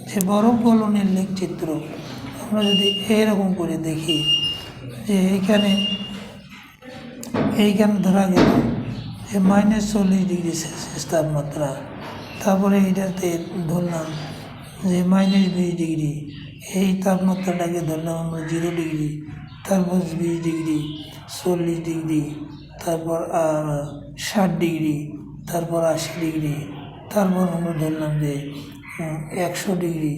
যে বরফ গলনের লেখচিত্র আমরা যদি এরকম করে দেখি যে এইখানে ধরা গেল যে -40°C তাপমাত্রা, তারপরে এটাতে ধরলাম যে -20°, এই তাপমাত্রাটাকে ধরলাম আমরা 0°, তারপর 20°, 40°, তারপর 60°, তারপর 80°, তারপর আমরা ধরলাম যে 100°,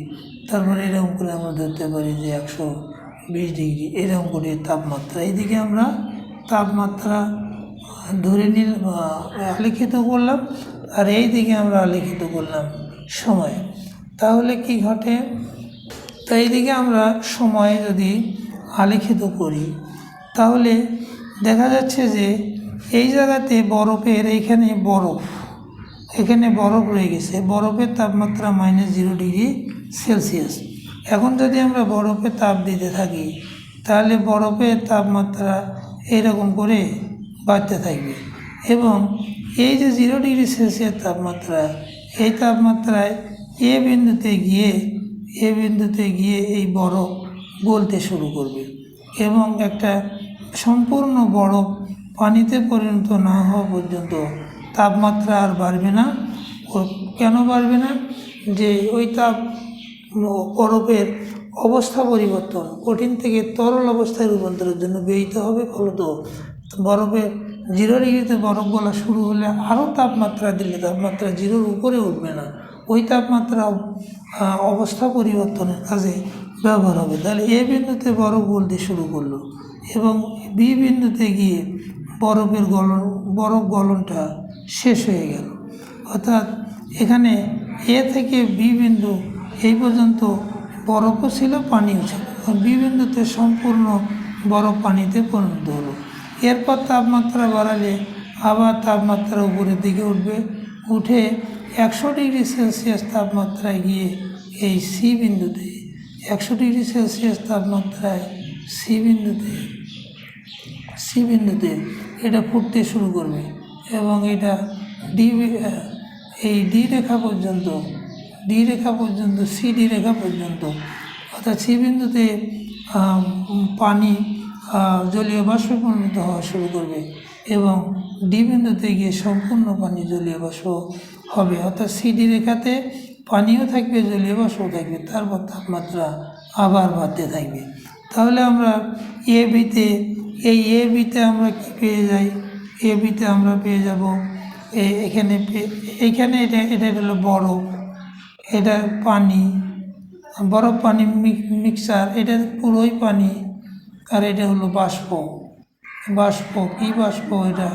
তারপর এরকম করে আমরা ধরতে পারি যে 120°, এরকম করে তাপমাত্রা। এইদিকে আমরা তাপমাত্রা ধরে আলিখিত করলাম, আর এই দিকে আমরা আলিখিত করলাম সময়। তাহলে কি ঘটে? তো এইদিকে আমরা সময় যদি আলিখিত করি তাহলে দেখা যাচ্ছে যে এই জায়গাতে বরফের এখানে বরফ রয়ে গেছে, বরফের তাপমাত্রা -0°C। এখন যদি আমরা বরফে তাপ দিতে থাকি তাহলে বরফের তাপমাত্রা এরকম করে বাড়তে থাকবে, এবং এই যে 0°C তাপমাত্রা, এই তাপমাত্রায় এ বিন্দুতে গিয়ে এই বরফ গলতে শুরু করবে, এবং একটা সম্পূর্ণ বরফ পানিতে পরিণত না হওয়া পর্যন্ত তাপমাত্রা আর বাড়বে না। কেন বাড়বে না? যে ওই বরফের অবস্থা পরিবর্তন কঠিন থেকে তরল অবস্থায় রূপান্তরের জন্য ব্যয়িত হবে। ফলত বরফের 0°তে বরফ গলা শুরু হলে আরও তাপমাত্রা দিলে তাপমাত্রা 0'র উপরে উঠবে না, ওই তাপমাত্রা অবস্থা পরিবর্তনের কাজে ব্যবহার হবে। তাহলে এ বিন্দুতে বরফ গলতে শুরু করলো, এবং বি বিন্দুতে গিয়ে বরফ গলনটা শেষ হয়ে গেল। অর্থাৎ এখানে এ থেকে বি বিন্দু এই পর্যন্ত বরফও ছিল, পানিও ছিল, বি বিন্দুতে সম্পূর্ণ বরফ পানিতে পরিণত হলো। এরপর তাপমাত্রা বাড়ালে আবার তাপমাত্রা উপরের দিকে উঠবে, উঠে 100°C তাপমাত্রায় গিয়ে এই সি বিন্দুতে 100°C তাপমাত্রায় সি বিন্দুতে এটা ফুটতে শুরু করবে, এবং এটা ডি রেখা পর্যন্ত সিডি রেখা পর্যন্ত, অর্থাৎ সি বিন্দুতে পানি জলীয় বাষ্পে পরিণত হওয়া শুরু করবে, এবং ডি বিন্দুতে গিয়ে সম্পূর্ণ পানি জলীয় বাষ্প হবে। অর্থাৎ সিডি রেখাতে পানিও থাকবে, জলীয় বাষ্পও থাকবে, তারপর তাপমাত্রা আবার বাড়তে থাকবে। তাহলে আমরা এ বিতে আমরা কি পেয়ে যাই? এ বিতে আমরা পেয়ে যাব এইখানে এটা হলো বরফ, এটা পানি, বরফ পানি মিক্সার, এটা পুরোই পানি, আর এটা হলো বাষ্প। কি বাষ্প? এটা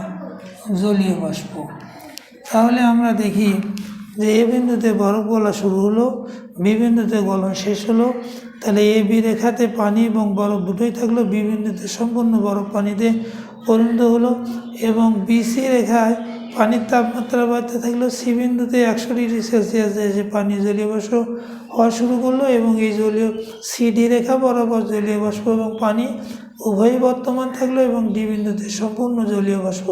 জলীয় বাষ্প। তাহলে আমরা দেখি যে এ বিন্দুতে বরফ গলা শুরু হলো, বি বিন্দুতে গলন শেষ হলো। তাহলে এ বি রেখাতে পানি এবং বরফ দুটোই থাকলো, বি বিন্দুতে সম্পূর্ণ বরফ পানিতে পরিণত হলো, এবং বিসি রেখায় পানির তাপমাত্রা বাড়তে থাকলো। সি বিন্দুতে 100°C এসে পানি জলীয় বাষ্প হওয়া শুরু করলো, এবং এই সিডি রেখা বরাবর জলীয় বাষ্প এবং পানি উভয়ই বর্তমান থাকলো, এবং ডি বিন্দুতে সম্পূর্ণ জলীয় বাষ্প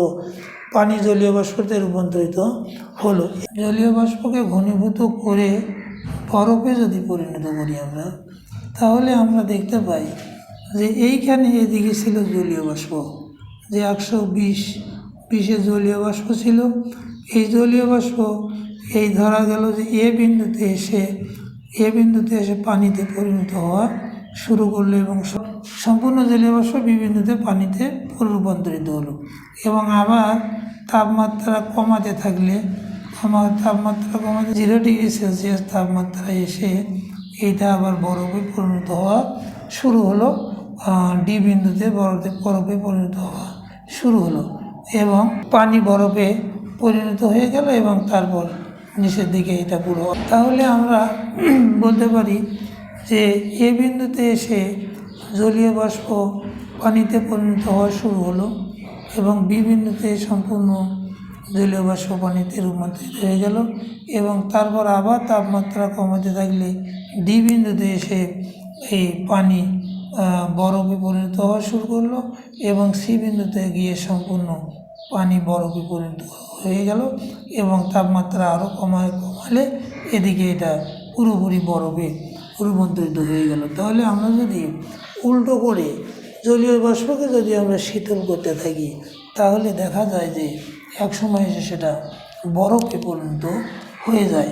পানি জলীয় বাষ্পতে রূপান্তরিত হলো। জলীয় বাষ্পকে ঘনীভূত করে বরফে যদি পরিণত করি আমরা, তাহলে আমরা দেখতে পাই যে এইখানে এদিকে ছিল জলীয় বাষ্প, যে 120 জলীয় বাষ্প ছিল। এই জলীয় বাষ্প এই ধরা গেল যে এ বিন্দুতে এসে পানিতে পরিণত হওয়া শুরু করলো, এবং সম্পূর্ণ জলীয় বাষ্প বি বিন্দুতে পানিতে রূপান্তরিত হলো। এবং আবার তাপমাত্রা কমাতে থাকলে তাপমাত্রা কমাতে 0°C তাপমাত্রায় এসে এইটা আবার বরফে পরিণত হওয়া শুরু হলো, ডি বিন্দুতে বরফে পরিণত হওয়া শুরু হলো, এবং পানি বরফে পরিণত হয়ে গেল, এবং তারপর নিচের দিকে এটা পুরো। তাহলে আমরা বলতে পারি যে এ বিন্দুতে এসে জলীয় বাষ্প পানিতে পরিণত হওয়া শুরু হলো, এবং বি বিন্দুতে সম্পূর্ণ জলীয় বাষ্প পানিতে রূপান্তরিত হয়ে গেল, এবং তারপর আবার তাপমাত্রা কমাতে থাকলে ডি বিন্দুতে এসে এই পানি বরফে পরিণত হওয়া শুরু করলো, এবং সি বিন্দুতে গিয়ে সম্পূর্ণ পানি বরফে পরিণত হয়ে গেল, এবং তাপমাত্রা আরও কমালে এদিকে এটা পুরোপুরি বরফে রূপান্তরিত হয়ে গেল। তাহলে আমরা যদি উল্টো করে জলীয় বাষ্পকে যদি আমরা শীতল করতে থাকি, তাহলে দেখা যায় যে এক সময় এসে সেটা বরফে পরিণত হয়ে যায়।